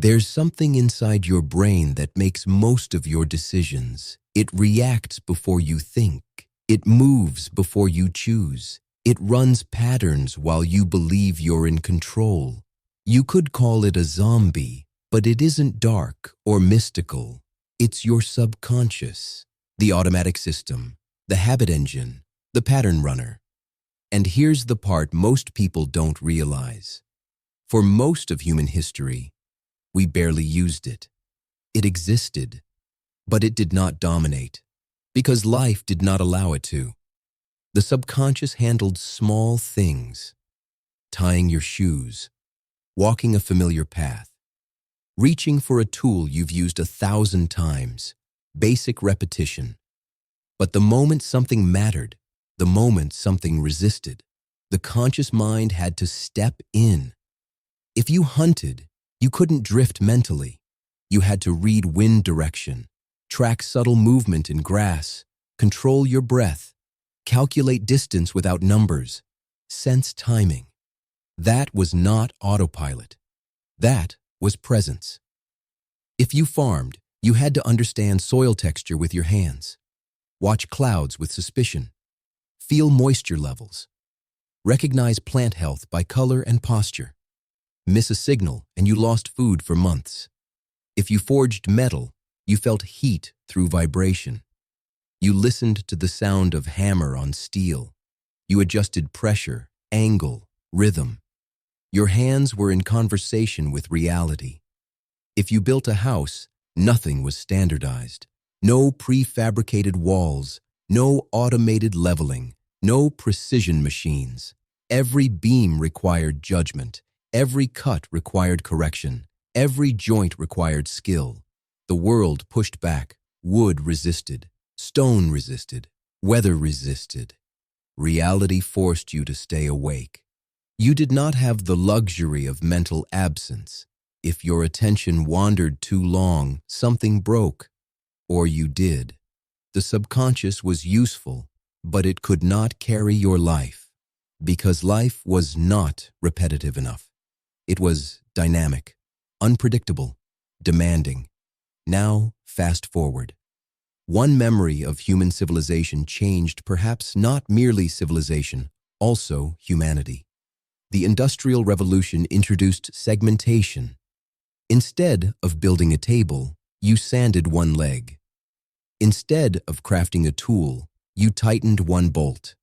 There's something inside your brain that makes most of your decisions. It reacts before you think. It moves before you choose. It runs patterns while you believe you're in control. You could call it a zombie, but it isn't dark or mystical. It's your subconscious, the automatic system, the habit engine, the pattern runner. And here's the part most people don't realize. For most of human history, we barely used it. It existed, but it did not dominate, because life did not allow it to. The subconscious handled small things: tying your shoes, walking a familiar path, reaching for a tool you've used 1,000 times, basic repetition. But the moment something mattered, the moment something resisted, the conscious mind had to step in. If you hunted, you couldn't drift mentally. You had to read wind direction, track subtle movement in grass, control your breath, calculate distance without numbers, sense timing. That was not autopilot. That was presence. If you farmed, you had to understand soil texture with your hands, watch clouds with suspicion, feel moisture levels, recognize plant health by color and posture. Miss a signal and you lost food for months. If you forged metal, you felt heat through vibration. You listened to the sound of hammer on steel. You adjusted pressure, angle, rhythm. Your hands were in conversation with reality. If you built a house, nothing was standardized. No prefabricated walls, no automated leveling, no precision machines. Every beam required judgment. Every cut required correction. Every joint required skill. The world pushed back. Wood resisted. Stone resisted. Weather resisted. Reality forced you to stay awake. You did not have the luxury of mental absence. If your attention wandered too long, something broke. Or you did. The subconscious was useful, but it could not carry your life, because life was not repetitive enough. It was dynamic, unpredictable, demanding. Now, fast forward. One memory of human civilization changed perhaps not merely civilization, also humanity. The Industrial Revolution introduced segmentation. Instead of building a table, you sanded one leg. Instead of crafting a tool, you tightened one bolt.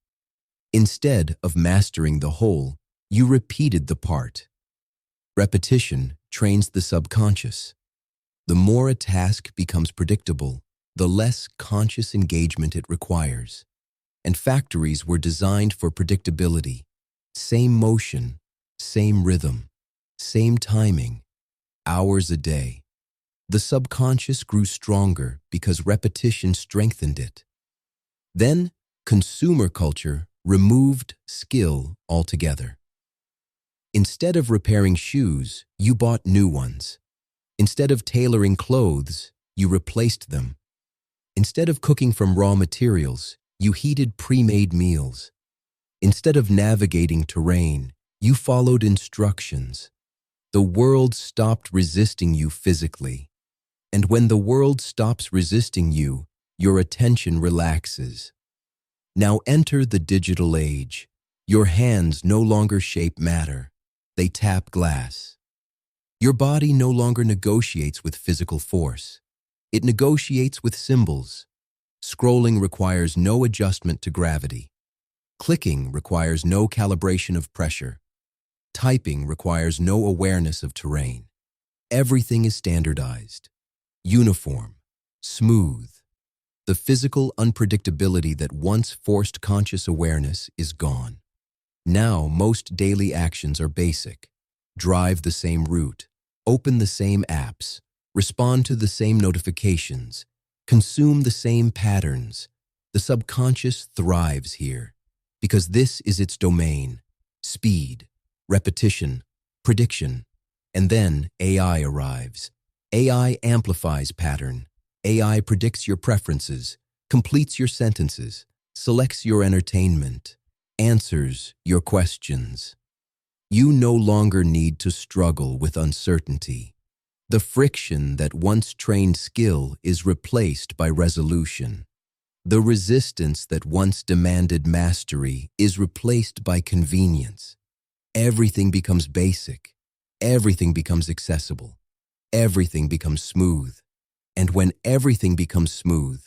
Instead of mastering the whole, you repeated the part. Repetition trains the subconscious. The more a task becomes predictable, the less conscious engagement it requires. And factories were designed for predictability. Same motion, same rhythm, same timing, hours a day. The subconscious grew stronger because repetition strengthened it. Then, consumer culture removed skill altogether. Instead of repairing shoes, you bought new ones. Instead of tailoring clothes, you replaced them. Instead of cooking from raw materials, you heated pre-made meals. Instead of navigating terrain, you followed instructions. The world stopped resisting you physically. And when the world stops resisting you, your attention relaxes. Now enter the digital age. Your hands no longer shape matter. They tap glass. Your body no longer negotiates with physical force. It negotiates with symbols. Scrolling requires no adjustment to gravity. Clicking requires no calibration of pressure. Typing requires no awareness of terrain. Everything is standardized, uniform, smooth. The physical unpredictability that once forced conscious awareness is gone. Now, most daily actions are basic. Drive the same route, open the same apps, respond to the same notifications, consume the same patterns. The subconscious thrives here because this is its domain: speed, repetition, prediction. And then AI arrives. AI amplifies pattern. AI predicts your preferences, completes your sentences, selects your entertainment, answers your questions. You no longer need to struggle with uncertainty. The friction that once trained skill is replaced by resolution. The resistance that once demanded mastery is replaced by convenience. Everything becomes basic. Everything becomes accessible. Everything becomes smooth. And when everything becomes smooth,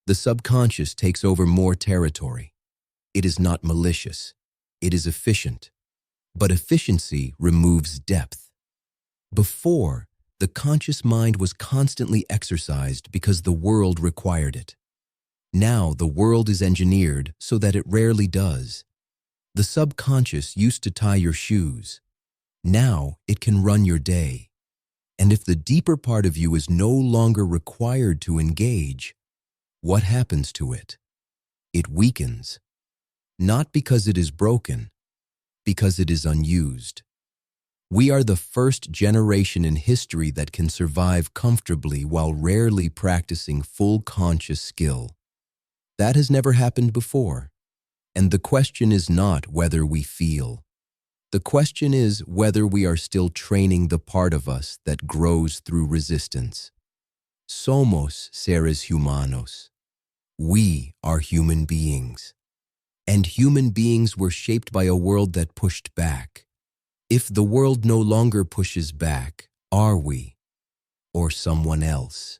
the subconscious takes over more territory. It is not malicious. It is efficient. But efficiency removes depth. Before, the conscious mind was constantly exercised because the world required it. Now the world is engineered so that it rarely does. The subconscious used to tie your shoes. Now it can run your day. And if the deeper part of you is no longer required to engage, what happens to it? It weakens. Not because it is broken, because it is unused. We are the first generation in history that can survive comfortably while rarely practicing full conscious skill. That has never happened before. And the question is not whether we feel. The question is whether we are still training the part of us that grows through resistance. Somos seres humanos. We are human beings. And human beings were shaped by a world that pushed back. If the world no longer pushes back, are we? Or someone else?